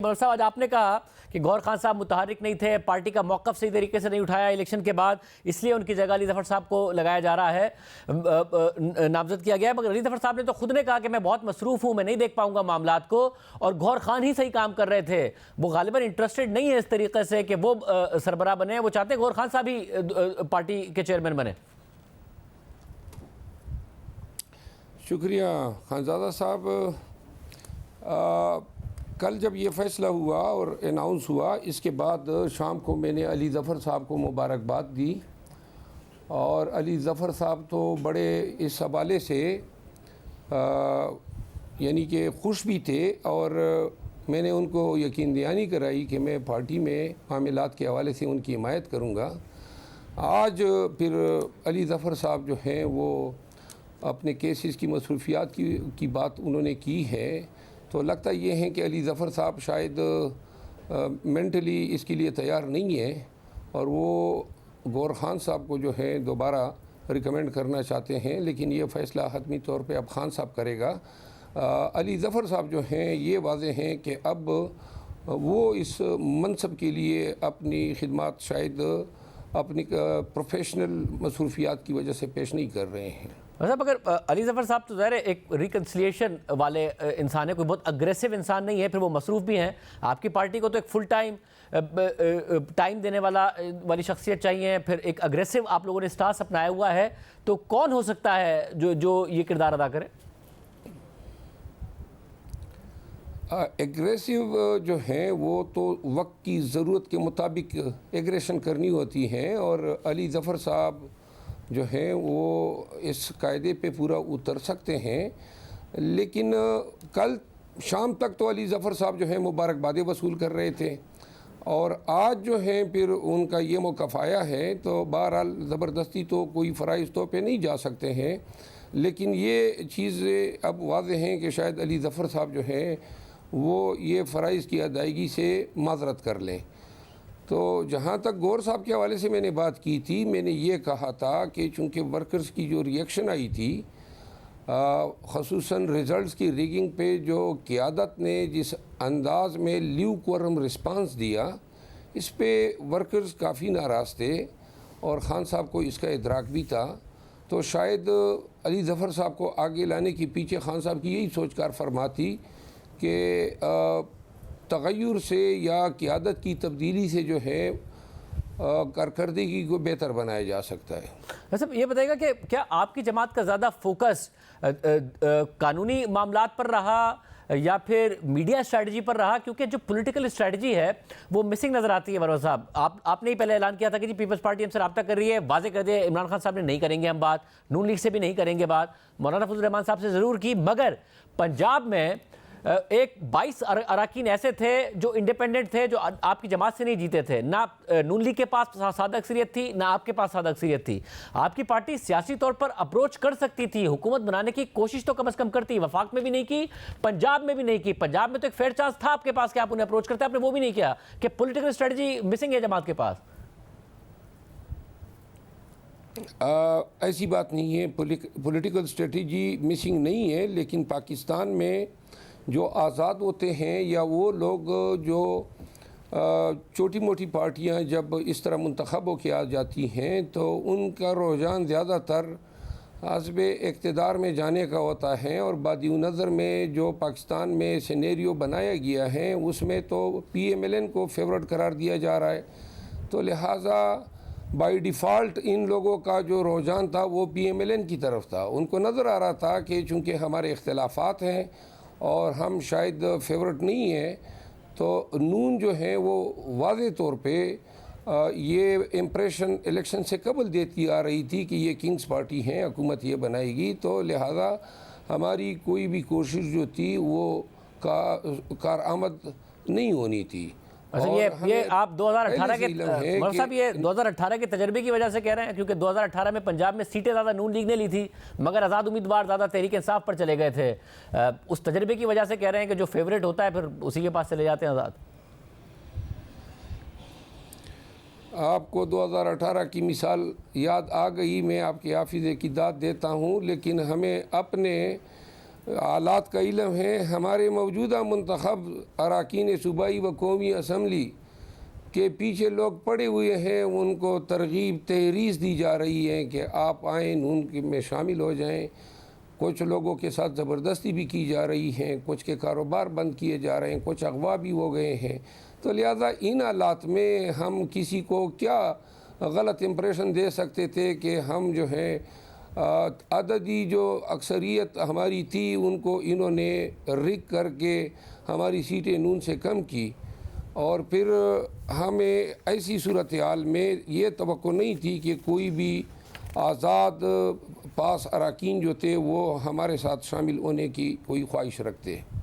ملک صاحب، آج آپ نے کہا کہ گور خان صاحب متحرک نہیں تھے، پارٹی کا موقف صحیح طریقے سے نہیں اٹھایا الیکشن کے بعد، اس لیے ان کی جگہ علی ظفر صاحب کو لگایا جا رہا ہے، نامزد کیا گیا ہے۔ مگر علی ظفر صاحب نے تو خود نے کہا کہ میں بہت مصروف ہوں، میں نہیں دیکھ پاؤں گا معاملات کو، اور گور خان ہی صحیح کام کر رہے تھے۔ وہ غالباً انٹرسٹڈ نہیں ہے اس طریقے سے کہ وہ سربراہ بنے، وہ چاہتے ہیں گور خان صاحب ہی پارٹی کے چیئرمین بنے۔ شکریہ خانزادہ صاحب۔ کل جب یہ فیصلہ ہوا اور اناؤنس ہوا، اس کے بعد شام کو میں نے علی ظفر صاحب کو مبارکباد دی، اور علی ظفر صاحب تو بڑے اس حوالے سے یعنی کہ خوش بھی تھے، اور میں نے ان کو یقین دہانی کرائی کہ میں پارٹی میں معاملات کے حوالے سے ان کی حمایت کروں گا۔ آج پھر علی ظفر صاحب جو ہیں وہ اپنے کیسز کی مصروفیات کی بات انہوں نے کی ہے، تو لگتا یہ ہے کہ علی ظفر صاحب شاید مینٹلی اس کے لیے تیار نہیں ہیں، اور وہ گور خان صاحب کو جو ہے دوبارہ ریکمینڈ کرنا چاہتے ہیں، لیکن یہ فیصلہ حتمی طور پہ اب خان صاحب کرے گا۔ علی ظفر صاحب جو ہیں یہ واضح ہیں کہ اب وہ اس منصب کے لیے اپنی خدمات شاید اپنی پروفیشنل مصروفیات کی وجہ سے پیش نہیں کر رہے ہیں۔ صاحب، اگر علی ظفر صاحب تو ظاہر ہے ایک ریکنسلیشن والے انسان ہے، کوئی بہت اگریسو انسان نہیں ہے، پھر وہ مصروف بھی ہیں، آپ کی پارٹی کو تو ایک فل ٹائم دینے والی شخصیت چاہیے، پھر ایک اگریسو آپ لوگوں نے سٹانس اپنایا ہوا ہے، تو کون ہو سکتا ہے جو یہ کردار ادا کرے؟ ایگریسو جو ہیں وہ تو وقت کی ضرورت کے مطابق ایگریشن کرنی ہوتی ہیں، اور علی ظفر صاحب جو ہیں وہ اس قاعدے پہ پورا اتر سکتے ہیں، لیکن کل شام تک تو علی ظفر صاحب جو ہیں مبارکبادیں وصول کر رہے تھے، اور آج جو ہیں پھر ان کا یہ موقف آیا ہے، تو بہرحال زبردستی تو کوئی فرائض تو پہ نہیں جا سکتے ہیں، لیکن یہ چیزیں اب واضح ہیں کہ شاید علی ظفر صاحب جو ہیں وہ یہ فرائض کی ادائیگی سے معذرت کر لیں۔ تو جہاں تک گور صاحب کے حوالے سے میں نے بات کی تھی، میں نے یہ کہا تھا کہ چونکہ ورکرز کی جو ریئیکشن آئی تھی، خصوصاً ریزلٹس کی ریگنگ پہ جو قیادت نے جس انداز میں لیو کوارم رسپانس دیا، اس پہ ورکرز کافی ناراض تھے، اور خان صاحب کو اس کا ادراک بھی تھا، تو شاید علی ظفر صاحب کو آگے لانے کے پیچھے خان صاحب کی یہی سوچ کار فرما تھی کہ تغیر سے یا قیادت کی تبدیلی سے جو ہے کارکردگی کو بہتر بنایا جا سکتا ہے۔ صاحب یہ بتائیے گا کہ کیا آپ کی جماعت کا زیادہ فوکس قانونی معاملات پر رہا یا پھر میڈیا اسٹریٹجی پر رہا؟ کیونکہ جو پولیٹیکل اسٹریٹجی ہے وہ مسنگ نظر آتی ہے۔ مروان صاحب، آپ نے ہی پہلے اعلان کیا تھا کہ جی پیپلز پارٹی ہم سے رابطہ کر رہی ہے، واضح کر دیا عمران خان صاحب نے نہیں کریں گے ہم بات، نون لیگ سے بھی نہیں کریں گے بات، مولانا فضل الرحمان صاحب سے ضرور کی، مگر پنجاب میں ایک 22 اراکین ایسے تھے جو انڈیپینڈنٹ تھے، جو آپ کی جماعت سے نہیں جیتے تھے، نہ نون لیگ کے پاس سادہ اکثریت تھی نہ آپ کے پاس سادہ اکثریت تھی۔ آپ کی پارٹی سیاسی طور پر اپروچ کر سکتی تھی، حکومت بنانے کی کوشش تو کم از کم کرتی، وفاق میں بھی نہیں کی، پنجاب میں بھی نہیں کی۔ پنجاب میں تو ایک فیئر چانس تھا آپ کے پاس کہ آپ انہیں اپروچ کرتے، آپ نے وہ بھی نہیں کیا، کہ پولیٹیکل اسٹریٹجی مسنگ ہے جماعت کے پاس۔ ایسی بات نہیں ہے، پولیٹیکل اسٹریٹجی مسنگ نہیں ہے، لیکن پاکستان میں جو آزاد ہوتے ہیں یا وہ لوگ جو چھوٹی موٹی پارٹیاں جب اس طرح منتخب ہو کے آ جاتی ہیں تو ان کا رجحان زیادہ تر حزب اقتدار میں جانے کا ہوتا ہے، اور بادی نظر میں جو پاکستان میں سینیریو بنایا گیا ہے اس میں تو پی ایم ایل این کو فیورٹ قرار دیا جا رہا ہے، تو لہٰذا بائی ڈیفالٹ ان لوگوں کا جو رجحان تھا وہ پی ایم ایل این کی طرف تھا۔ ان کو نظر آ رہا تھا کہ چونکہ ہمارے اختلافات ہیں اور ہم شاید فیورٹ نہیں ہیں، تو نون جو ہیں وہ واضح طور پہ یہ امپریشن الیکشن سے قبل دیتی آ رہی تھی کہ یہ کنگز پارٹی ہیں، حکومت یہ بنائے گی، تو لہٰذا ہماری کوئی بھی کوشش جو تھی وہ کارآمد نہیں ہونی تھی۔ اچھا، یہ آپ 2018 کے مولوی صاحب یہ 2018 کے تجربے کی وجہ سے کہہ رہے ہیں؟ کیونکہ 2018 میں پنجاب میں سیٹیں زیادہ نون لیگ نے لی تھی، مگر آزاد امیدوار زیادہ تحریک انصاف پر چلے گئے تھے، اس تجربے کی وجہ سے کہہ رہے ہیں کہ جو فیوریٹ ہوتا ہے پھر اسی کے پاس چلے جاتے ہیں آزاد؟ آپ کو 2018 کی مثال یاد آ گئی، میں آپ کے حافظے کی داد دیتا ہوں، لیکن ہمیں اپنے حالات کا علم ہے. ہمارے موجودہ منتخب اراکین صوبائی و قومی اسمبلی کے پیچھے لوگ پڑے ہوئے ہیں, ان کو ترغیب تحریض دی جا رہی ہے کہ آپ آئیں, نون میں شامل ہو جائیں. کچھ لوگوں کے ساتھ زبردستی بھی کی جا رہی ہیں, کچھ کے کاروبار بند کیے جا رہے ہیں, کچھ اغوا بھی ہو گئے ہیں. تو لہذا ان حالات میں ہم کسی کو کیا غلط امپریشن دے سکتے تھے کہ ہم جو ہیں عددی جو اکثریت ہماری تھی ان کو انہوں نے رگ کر کے ہماری سیٹیں نون سے کم کی, اور پھر ہمیں ایسی صورتحال میں یہ توقع نہیں تھی کہ کوئی بھی آزاد پاس اراکین جو تھے وہ ہمارے ساتھ شامل ہونے کی کوئی خواہش رکھتے ہیں.